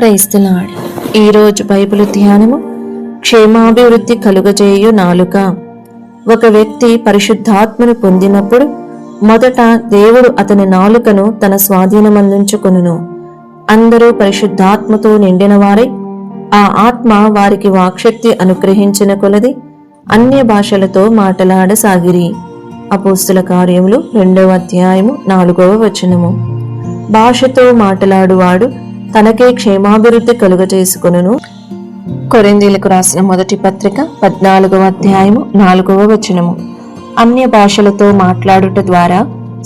Praise the lord. ఈరోజు Bible ధ్యానము క్షేమాభివృద్ధి కలుగజేయు నాలుక. ఒక వ్యక్తి పరిశుద్ధాత్మను పొందినప్పుడు మొదట దేవుడు అతని నాలుకను తన స్వాధీనమందించుకొనును. అందరూ పరిశుద్ధాత్మతో నిండిన వారై ఆ ఆత్మ వారికి వాక్శక్తి అనుగ్రహించిన కొలది అన్య భాషలతో మాటలాడసాగిరి. అపోస్తుల కార్యములు 2వ అధ్యాయము 4వ వచనము. భాషతో మాటలాడువాడు తనకే క్షేమాభివృద్ధి కలుగజేసుకొనును. కొరింథీయులకు రాసిన మొదటి పత్రిక 14వ అధ్యాయము 4వ వచనము. అన్య భాషలతో మాట్లాడుట ద్వారా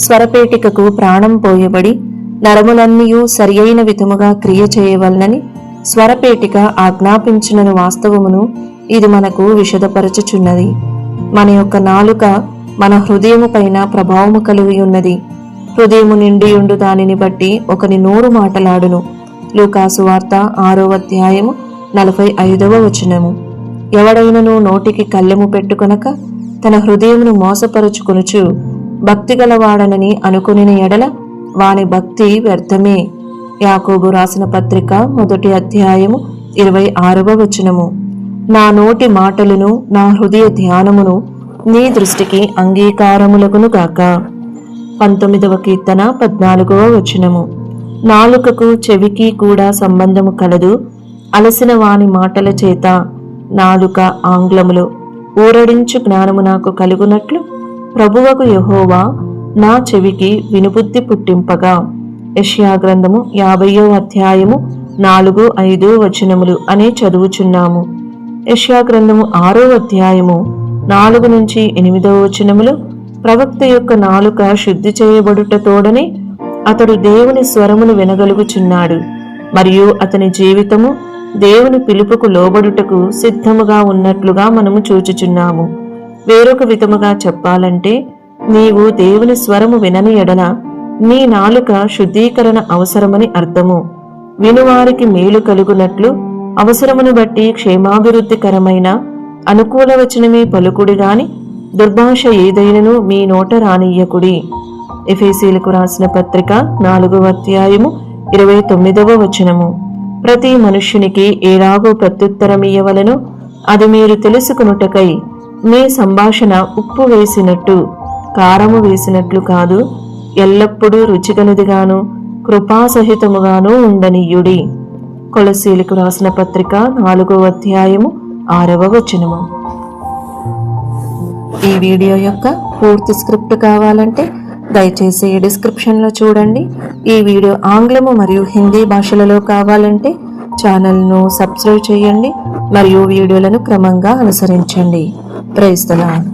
స్వరపేటికకు ప్రాణం పోయబడి నరములన్నీయు సరియైన విధముగా క్రియ చేయవలనని స్వరపేటిక ఆజ్ఞాపించిన వాస్తవమును ఇది మనకు విశదపరచుచున్నది. మన యొక్క నాలుక మన హృదయము పైన ప్రభావము కలిగి ఉన్నది. హృదయము నిండియుండు దానిని బట్టి ఒకని నోరు మాటలాడును. లూకాసు వార్త 6వ అధ్యాయము 45వ వచనము. ఎవడైనను నోటికి కళ్ళెము పెట్టుకొనక తన హృదయమును మోసపరుచుకొనుచు భక్తి గలవాడనని అనుకుని ఎడల వాని భక్తి వ్యర్థమే. యాకోబు రాసిన పత్రిక 1వ అధ్యాయము 26వ వచనము. నా నోటి మాటలను నా హృదయ ధ్యానమును నీ దృష్టికి అంగీకారములగును గాక. 19వ కీర్తన 14వ వచనము. నాలుకకు చెవికి కూడా సంబంధము కలదు. అలసిన వాని మాటల చేత నాలుక ఆంగ్లములు ఊరడించు జ్ఞానము నాకు కలుగునట్లు ప్రభువకు యెహోవా నా చెవికి వినుబుద్ధి పుట్టింపగా. యెషయా గ్రంథము 50వ అధ్యాయము 4-5 వచనములు అనే చదువుచున్నాము. యెషయా గ్రంథము 6వ అధ్యాయము 4-8 వచనములు ప్రవక్త యొక్క నాలుక శుద్ధి చేయబడుట తోడనే అతడు దేవుని స్వరమును వినగలుగుచున్నాడు మరియు అతని జీవితము దేవుని పిలుపుకు లోబడుటకు సిద్ధముగా ఉన్నట్లుగా మనము చూచుచున్నాము. వేరొక విధముగా చెప్పాలంటే నీవు దేవుని స్వరము వినని ఎడల నీ నాలుక శుద్ధీకరణ అవసరమని అర్థము. వినువారికి మేలు కలుగునట్లు అవసరమును బట్టి క్షేమాభివృద్ధికరమైన అనుకూల వచనమే పలుకుడి గాని దుర్భాష ఏదైనను మీ నోట రానియ్యకుడి. ఎఫెసీయులకు రాసిన పత్రిక 4వ అధ్యాయము 29వ వచనము. ప్రతి మనుష్యునికి ఎలాగో ప్రత్యుత్తరమియ్యవలెనో అది మీరు తెలుసుకొనుటకై మీ సంభాషణ ఉప్పు వేసినట్టు కారము వేసినట్లు కాదు, ఎల్లప్పుడూ రుచిగలదిగాను కృపాసహితముగాను ఉండనీయుడి. కొలస్సీయులకు రాసిన పత్రిక 4వ అధ్యాయము 6వ వచనము. ఈ వీడియో యొక్క పూర్తి స్క్రిప్ట్ కావాలంటే దయచేసి డిస్క్రిప్షన్లో చూడండి. ఈ వీడియో ఆంగ్లము మరియు హిందీ భాషలలో కావాలంటే ఛానల్ను సబ్స్క్రైబ్ చేయండి మరియు వీడియోలను క్రమంగా అనుసరించండి. Praise the lord.